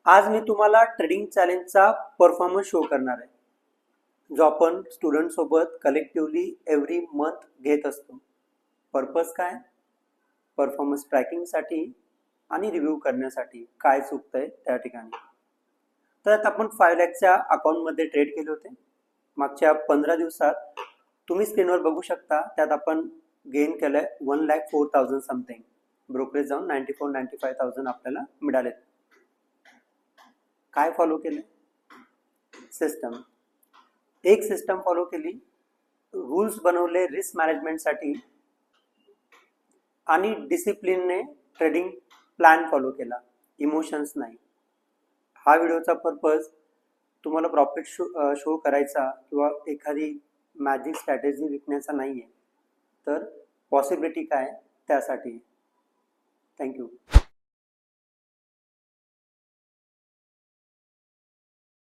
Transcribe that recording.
आज मी तुम्हाला trading चॅलेंजचा performance show करणार आहे, जो आपण स्टुडंट सोबत कलेक्टिव्हली एव्हरी मंथ घेत असतो. पर्पज काय? परफॉर्मन्स ट्रॅकिंगसाठी आणि रिव्ह्यू करण्यासाठी काय चुकतंय त्या ठिकाणी. तर आपण 5 लाखच्या अकाउंटमध्ये ट्रेड केले होते मागच्या 15 दिवसात. तुम्ही स्क्रीनवर बघू शकता, त्यात आपण गेन केलंय 1,04,000 समथिंग. ब्रोकरेज जाऊन 94,95,000 आपल्याला मिळाले. काय फॉलो केले? सिस्टम. एक सिस्टम फॉलो केली, रूल्स बनवले रिस्क मॅनेजमेंटसाठी आणि डिसिप्लिनने ट्रेडिंग प्लॅन फॉलो केला, इमोशन्स नाही. हा व्हिडिओचा पर्पज तुम्हाला प्रॉफिट शो करायचा किंवा एखादी मॅजिक स्ट्रॅटेजी विकण्याचा नाही आहे, तर पॉसिबिलिटी काय त्यासाठी. थँक्यू.